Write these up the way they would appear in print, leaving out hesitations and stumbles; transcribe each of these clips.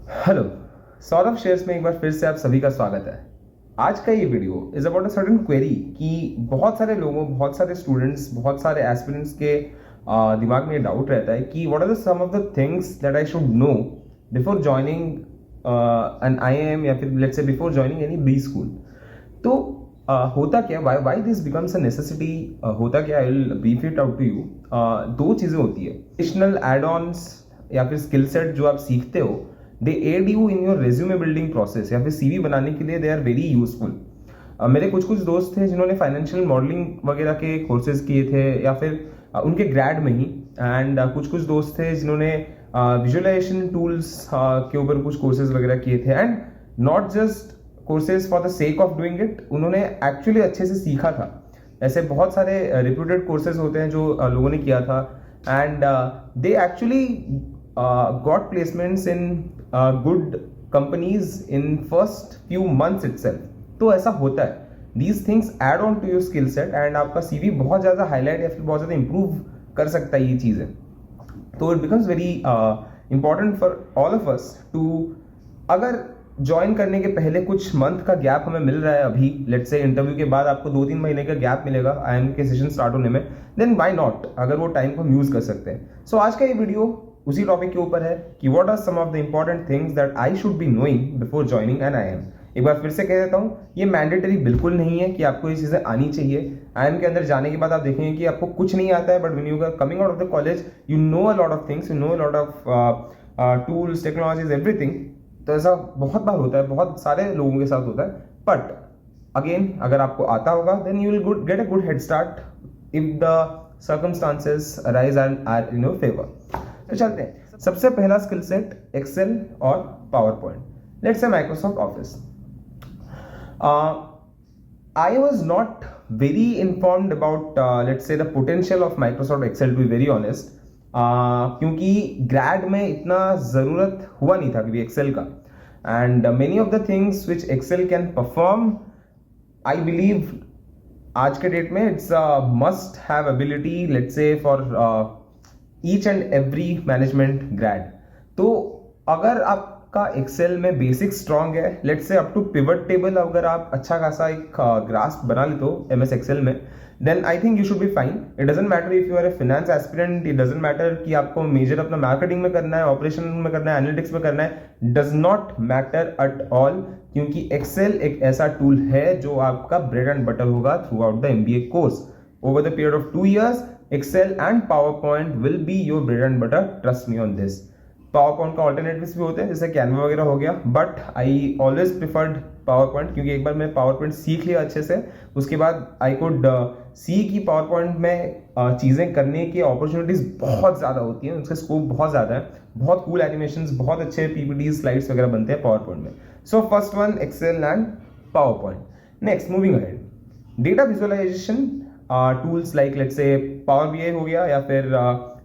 Hello, Saurabh shares में एक बार फिर से आप सभी का स्वागत है। आज का ये video is about a certain query कि बहुत सारे लोगों, बहुत सारे स्टूडेंट्स, बहुत सारे एस्पिरेंट्स के दिमाग में ये डाउट रहता है कि what are the some of the things that I should know before joining an IIM या फिर let's say before joining any B school. तो होता क्या, why this becomes a necessity, होता क्या, I will brief it out to you. दो चीजें होती है, एडिशनल एड ऑन्स या फिर स्किल सेट जो आप सीखते हो, they add you in your resume building process या फिर सीवी बनाने के लिए दे आर वेरी यूजफुल। मेरे कुछ कुछ दोस्त थे जिन्होंने फाइनेंशियल मॉडलिंग वगैरह के कोर्सेज किए थे या फिर उनके ग्रेड में ही, एंड कुछ कुछ दोस्त थे जिन्होंने विजुअलाइजेशन टूल्स के ऊपर कुछ कोर्सेज वगैरह किए थे, and not just courses for the sake of doing it, उन्होंने एक्चुअली अच्छे से सीखा था। ऐसे बहुत सारे रिप्यूटेड कोर्सेज होते हैं जो लोगों ने किया था, and they actually got placements in good companies in first few months itself। तो ऐसा होता है, these things add on to your skill set and आपका CV बहुत ज़्यादा हाईलाइट या फिर बहुत ज़्यादा इंप्रूव कर सकता है ये चीज़ें। तो it becomes very important for all of us to, अगर ज्वाइन करने के पहले कुछ मंथ का गैप हमें मिल रहा है, अभी लेट्स से इंटरव्यू के बाद आपको 2-3 महीने का गैप मिलेगा आईएम के सेशन स्टार्ट होने में, देन व्हाई नॉट, अगर वो टाइम को हम यूज कर सकते हैं। सो आज का ये वीडियो उसी टॉपिक के ऊपर है कि what are some of the important things that I should be knowing before joining an IIM. एक बार फिर से कह देता हूँ, ये मैंडेटरी बिल्कुल नहीं है कि आपको ये चीजें आनी चाहिए। आईएम के अंदर जाने के बाद आप देखेंगे कि आपको कुछ नहीं आता है, but when you are coming out of the college you know a lot of things, you know a lot of tools, technologies, everything. तो ऐसा बहुत बार होता है, बहुत सारे लोगों के साथ होता है, बट अगेन अगर आपको आता होगा then you will get a good head start if the circumstances arise are in your favour. तो चलते हैं, सबसे पहला स्किल सेट एक्सेल और PowerPoint. Let's say Microsoft Office. I was not very informed about let's say the potential of Microsoft Excel, to be very honest, क्योंकि ग्रैड में इतना ज़रूरत हुआ नहीं था कभी एक्सेल का, and many of the things which Excel can perform, I believe आज के डेट में it's must have ability let's say for each and every management grad. तो अगर आपका एक्सेल में बेसिक स्ट्रांग है, let's say up to pivot table अगर आप अच्छा खासा एक ग्रास्प बना लेते हो एमएस एक्सेल में, then I think you should be fine. It doesn't matter if you R A finance aspirant, it doesn't matter कि आपको मेजर अपना मार्केटिंग में करना है, ऑपरेशन में करना है, एनालिटिक्स में करना है, does not matter at all, क्योंकि एक्सेल एक ऐसा टूल है जो आपका ब्रेड एंड बटर होगा through out the MBA course. Over the period of 2 years, Excel and PowerPoint will be your bread and butter. Trust me on this. PowerPoint का alternatives भी होते हैं जैसे Canva वगैरह हो गया, but I always preferred PowerPoint क्योंकि एक बार मैं PowerPoint सीख लिया अच्छे से, उसके बाद I could see कि PowerPoint में चीज़ें करने की अपॉर्चुनिटीज बहुत ज़्यादा होती हैं, उसका स्कोप बहुत ज़्यादा है, बहुत कूल एनिमेशंस, बहुत अच्छे पीपीटी स्लाइड्स वगैरह बनते हैं PowerPoint में। So first one Excel and PowerPoint। Next, moving ahead, data visualisation tools like let's say Power BI हो गया या फिर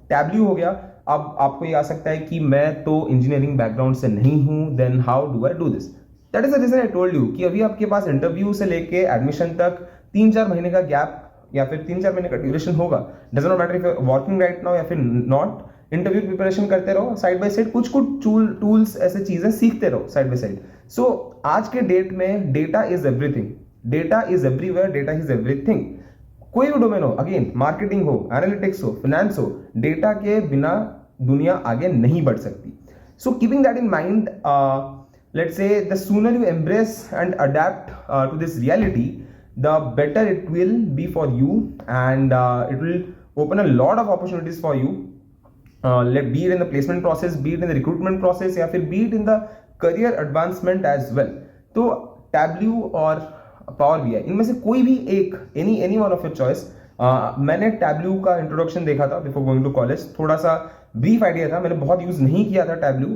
टैब्ल्यू हो गया। अब आपको ये आ सकता है कि मैं तो इंजीनियरिंग बैकग्राउंड से नहीं हूं, then how do I do this? That is the reason I told you कि अभी आपके पास इंटरव्यू से लेके एडमिशन तक 3-4 महीने का गैप या फिर 3-4 महीने का ड्यूरेशन होगा। Doesn't not matter if you are working right now या फिर नॉट, इंटरव्यू प्रिपरेशन करते रहो साइड बाय साइड, कुछ कुछ टूल्स ऐसे चीजें सीखते रहो साइड बाय साइड। सो आज के डेट में data is everything, data is everywhere, data is everything. कोई भी डोमेन हो, अगेन मार्केटिंग हो, एनालिटिक्स हो, फाइनेंस हो, डेटा के बिना दुनिया आगे नहीं बढ़ सकती। So keeping that in mind, let's say the sooner you embrace and adapt to this reality, the better it will be for you, and it will open a lot of opportunities for you, be it in the placement process, be it in the recruitment process, या फिर be it in the career advancement as well। तो Tableau और power BI, इनमें से कोई भी एक, any one of your choice. मैंने टैब्ल्यू का इंट्रोडक्शन देखा था बिफोर गोइंग टू कॉलेज, थोड़ा सा ब्रीफ आइडिया था, मैंने बहुत यूज नहीं किया था टैब्ल्यू,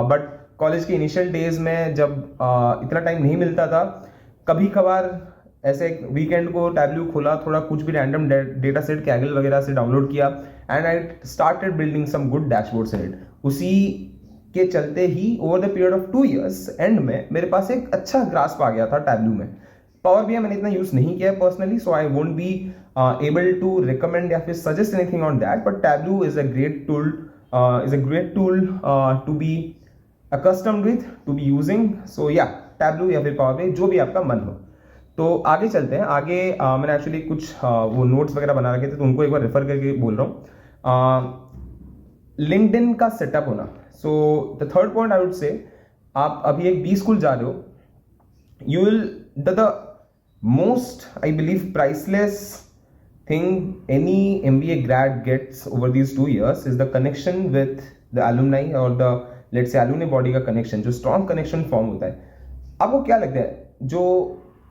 बट कॉलेज के इनिशियल डेज में जब इतना टाइम नहीं मिलता था, कभी कभार ऐसे एक वीकेंड को टैब्ल्यू खोला, थोड़ा कुछ भी रैंडम डेटा सेट कैगल वगैरह से डाउनलोड किया, and I started building some good dashboards in it. उसी के चलते ही over the period of 2 years end में मेरे पास एक अच्छा ग्रास्प आ गया था टैब्ल्यू में। पावर बीआई मैंने इतना यूज नहीं किया personally, so I won't be able to recommend या फिर suggest anything on that, but Tableau is a great tool, to be accustomed with to be using. So yeah, Tableau या फिर Power BI, जो भी आपका मन हो. तो आगे चलते हैं. आगे मैंने एक्चुअली कुछ वो नोट्स वगैरह बना रखे थे, तो उनको एक बार रेफर करके बोल रहा हूँ. लिंक्डइन का सेटअप होना. So the third point I would say, आप अभी एक बी स्कूल जा रहे हो, you will the most I believe priceless thing any MBA grad gets over these 2 years is the connection with the alumni or the let's say alumni body का connection, जो strong connection form होता है. आपको क्या लगता है, जो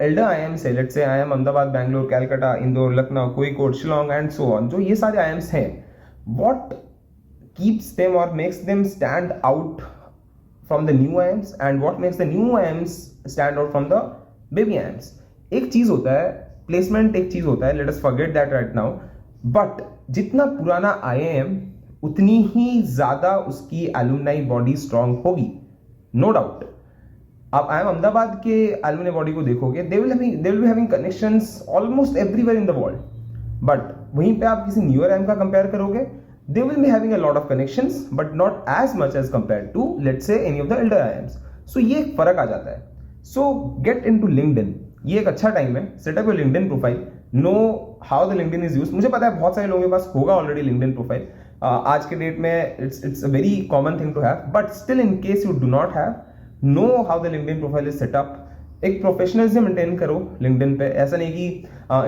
elder IIMs है, let's say IIM Ahmedabad, Bangalore, Calcutta, Indore, Lucknow, Kozhikode, Shillong and so on, जो ये सारे IIMs हैं, what keeps them or makes them stand out from the new IIMs and what makes the new IIMs stand out from the baby IIMs? एक चीज होता है placement, एक चीज होता है, let us forget that right now, but जितना पुराना आईआईएम उतनी ही ज्यादा उसकी एलुमनाई बॉडी स्ट्रांग होगी, नो डाउट. आप आईआईएम अहमदाबाद के एलुमनाई बॉडी को देखोगे, they will be having connections almost everywhere in the world. But वहीं पे आप किसी न्यूअर आईआईएम का कंपेयर करोगे, they will be having a lot of connections but not as much as compared to let's say any of the elder IIMs. So ये एक फर्क आ जाता है. So get into LinkedIn. ये एक अच्छा टाइम है, set up your LinkedIn profile, know how the LinkedIn is used. मुझे पता है बहुत सारे लोगों के पास होगा ऑलरेडी लिंक्डइन प्रोफाइल. आज के डेट में it's a very common thing to have, but still in case you do not have, know how the LinkedIn profile is set up. एक प्रोफेशनलिज्म मेंटेन करो लिंक्डइन पे. ऐसा नहीं कि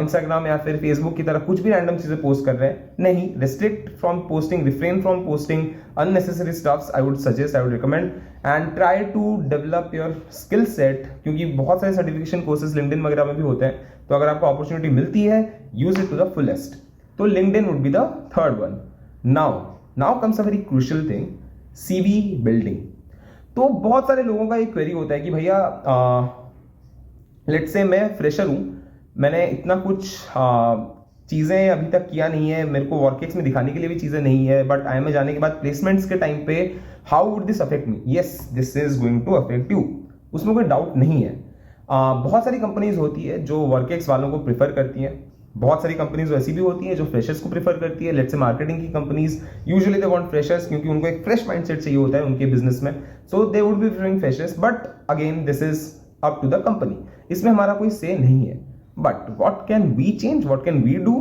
इंस्टाग्राम या फिर फेसबुक की तरह कुछ भी रैंडम चीजें पोस्ट कर रहे हैं. नहीं, restrict from posting, refrain from posting unnecessary stuffs. I would suggest, I would recommend and try to develop your skill set, क्योंकि बहुत सारे सर्टिफिकेशन कोर्सेज लिंक्डइन वगैरह में भी होते हैं. तो अगर आपको अपॉर्चुनिटी मिलती है, use it to the fullest. तो LinkedIn would be the third one. Now comes a very crucial thing, CV building. तो बहुत सारे लोगों का एक क्वेरी होता है कि भैया लेट्स से मैं फ्रेशर हूं, मैंने इतना कुछ चीजें अभी तक किया नहीं है, मेरे को वर्कएक्स में दिखाने के लिए भी चीजें नहीं है, बट आई में जाने के बाद प्लेसमेंट्स के टाइम पे how would this affect me? Yes, this is going to affect you, उसमें कोई डाउट नहीं है. बहुत सारी कंपनीज होती है जो वर्कएक्स वालों को प्रेफर करती हैं. बहुत सारी कंपनीज ऐसी भी होती है जो फ्रेशर्स को प्रेफर करती है. लेट्स से मार्केटिंग की companies usually they want freshers, क्योंकि उनको एक फ्रेश माइंडसेट चाहिए होता है उनके बिजनेस में. So they would be preferring freshers, but again this is up to the company. इसमें हमारा कोई से नहीं है. But what can we change, what can we do?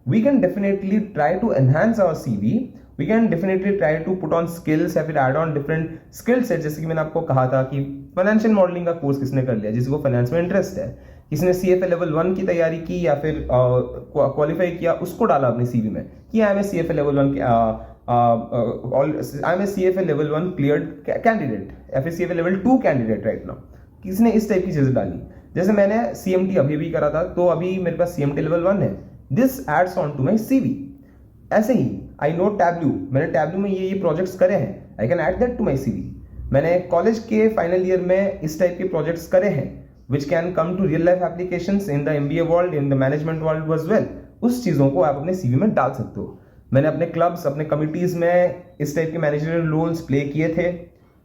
We can definitely try to enhance our CV. We can definitely try to put on skills या फिर add on different skill set. जैसे कि मैंने आपको कहा था कि फाइनेंशियल मॉडलिंग का कोर्स किसने कर लिया, जिसको फाइनेंस में इंटरेस्ट है, किसने सीएफए लेवल 1 की तैयारी की या फिर क्वालिफाई किया, उसको डाला अपने सीवी में कि I am a CFA level 1 I am a CFA level 1 cleared candidate या फिर CFA level 2 candidate right now. किसने इस टाइप की चीजें डाली. जैसे मैंने सीएमटी अभी भी करा था, तो अभी मेरे पास सीएमटी लेवल 1 है. This adds on to my CV. ऐसे ही आई नो टैब्लू, मैंने टैब्लू में ये प्रोजेक्ट्स करे हैं, I can add that to my CV. मैंने कॉलेज के फाइनल ईयर में इस टाइप के प्रोजेक्ट्स करे हैं which can come to real life applications in the MBA world, in the management world as well. उस चीजों को आप अपने सीवी में डाल सकते हो. मैंने अपने क्लब्स, अपने कमिटीज में इस टाइप के मैनेजरियल रोल्स प्ले किए थे.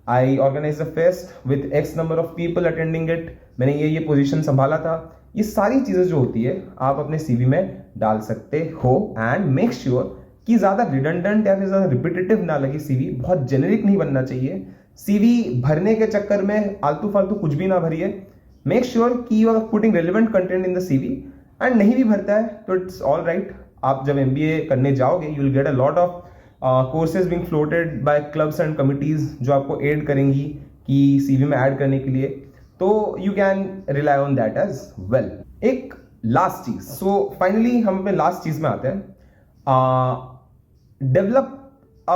I organise a fest with X number of people attending it. मैंने ये पोजीशन संभाला था. ये सारी चीजें जो होती है आप अपने सीवी में डाल सकते हो. एंड मेक श्योर कि ज्यादा रिडंडेंट या फिर ज्यादा रिपीटेटिव ना लगे सीवी. बहुत जेनेरिक नहीं बनना चाहिए. सीवी भरने के चक्कर में आलतू फालतू कुछ भी ना भरिए. मेक श्योर कि you are putting relevant content in the CV. And नहीं भी भरता है तो इट्स ऑल राइट. आप जब एमबीए करने जाओगे, you will get a lot of courses being floated by clubs and committees जो आपको एड करेंगी कि सीवी में ऐड करने के लिए. तो you can rely on that as well. एक लास्ट चीज, सो फाइनली हम अपने लास्ट चीज में आते हैं. डेवलप अ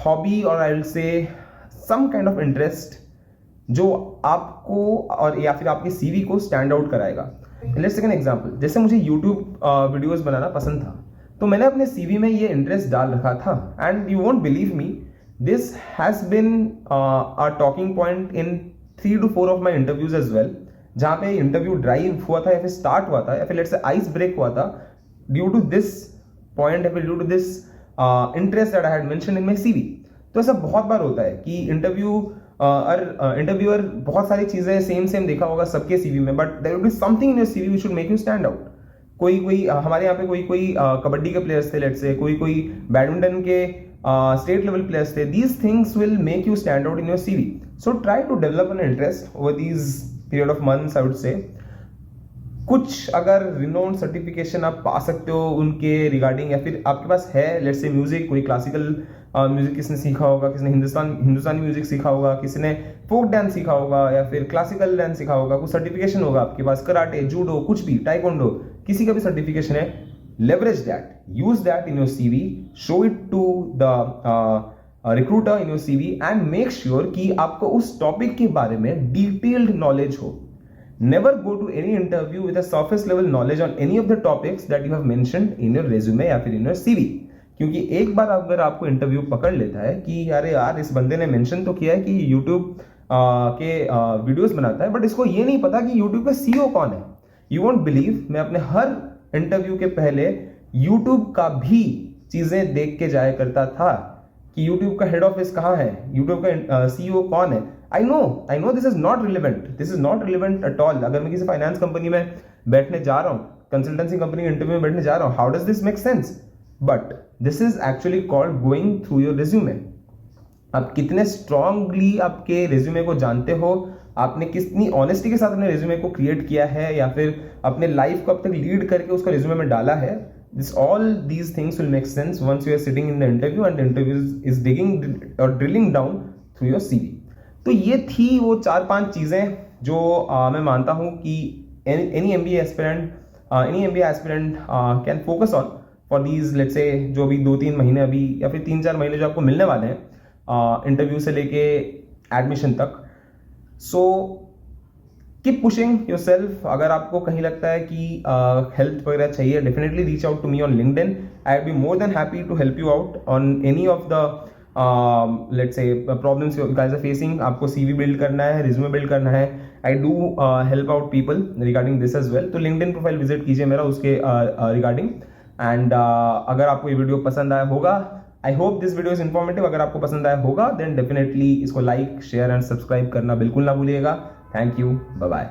हॉबी और I will say some kind of interest जो आपको और या फिर आपके सीवी को स्टैंड आउट कराएगा. Let's take an example. जैसे मुझे यूट्यूब वीडियोस बनाना पसंद था, तो मैंने अपने सीवी में ये इंटरेस्ट डाल रखा था. And you won't believe me, this has been a talking point in 3 to 4 of my interviews as well, जहां पे इंटरव्यू ड्राइव हुआ था या फिर स्टार्ट हुआ था या फिर लेट्स से आइस ब्रेक हुआ था ड्यू टू दिस पॉइंट या फिर due to this interest that I had mentioned in my CV. तो ऐसा बहुत बार होता है कि इंटरव्यूअर बहुत सारी चीजें सेम देखा होगा सबके सीवी में, but there will be something in your CV which should make you stand out. कोई हमारे यहाँ पे कोई कबड्डी के प्लेयर्स थे, लेट्स से कोई बैडमिंटन के state level players थे. These things will make you stand out in your CV. So try to develop an interest over these period of months, I would say. कुछ अगर renowned certification आप पा सकते हो उनके रिगार्डिंग, या फिर आपके पास है लेट्स से म्यूजिक, कोई क्लासिकल म्यूजिक किसने सीखा होगा, किसने हिंदुस्तानी म्यूजिक सीखा होगा, किसी ने फोक डांस सीखा होगा या फिर क्लासिकल डांस सीखा होगा, कुछ सर्टिफिकेशन होगा आपके पास, कराटे, जूडो, कुछ भी, टाइकोंडो, किसी का भी सर्टिफिकेशन है, leverage that, use that in your CV, show it to the recruiter in your CV and make sure कि आपको उस टॉपिक के बारे में डिटेल्ड नॉलेज हो. Never go to any interview with a surface level knowledge on any of the topics that you have mentioned in your resume या फिर in your CV. क्योंकि एक बार अगर आपको इंटरव्यू पकड़ लेता है कि अरे यार इस बंदे ने मेंशन तो किया है कि YouTube के वीडियोस बनाता है, बट इसको ये नहीं पता कि YouTube का CEO कौन है. You won't believe, मैं अपने हर इंटरव्यू के पहले YouTube का भी चीजें देख के जाया करता था कि YouTube का हेड ऑफिस कहाँ है, YouTube का CEO कौन है. I know this is not relevant at all. अगर मैं किसी फाइनेंस कंपनी में बैठने जा रहा हूँ, कंसल्टेंसी कंपनी के इंटरव्यू में बैठने जा रहा हूँ, how does this make sense? But this is actually called going through your resume. आप कितने स्ट्रांगली आपके रिज्यूमे को जानते हो, आपने कितनी ऑनेस्टी के साथ अपने रिज्यूमे को क्रिएट किया है या फिर अपने लाइफ को अब तक लीड करके उसको रिज्यूमे में डाला है. All these things will make sense once you are sitting in the interview and the interview is digging or drilling down through your CV. तो ये थी वो 4-5 चीज़ें जो मैं मानता हूँ कि any MBA aspirant can focus on for these, let's say, जो भी 2-3 महीने अभी या फिर 3-4 महीने जो आपको मिलने वाले हैं इंटरव्यू से लेके एडमिशन तक. So keep pushing yourself. अगर आपको कहीं लगता है कि हेल्प वगैरह चाहिए, definitely reach out to me on LinkedIn. I will be more than happy to help you out on any of the let's say problems you guys are facing. आपको CV build करना है, resume build करना है, I do help out people regarding this as well. तो LinkedIn profile visit कीजिए मेरा उसके regarding. And अगर आपको ये वीडियो पसंद आया होगा, I hope this video is informative. अगर आपको पसंद आया होगा देन डेफिनेटली इसको लाइक, शेयर एंड सब्सक्राइब करना बिल्कुल ना भूलिएगा. Thank you, bye bye.